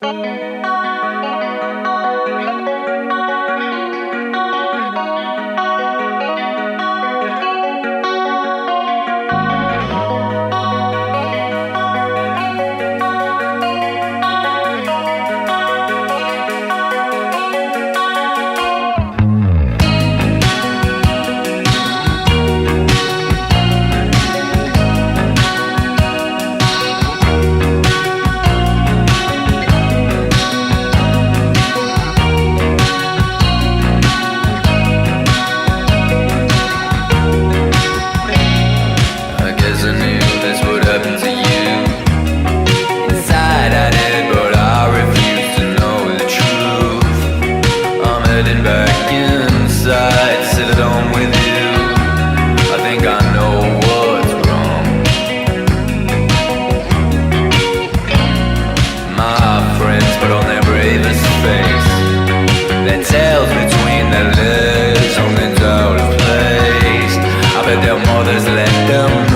I guess I knew that's what happened to you. Inside I did, but I refuse to know the truth. I'm heading back inside, sit alone with you. I think I know what's wrong. My friends put on their bravest face, their tails between their legs, something's out of place. I bet their mothers let them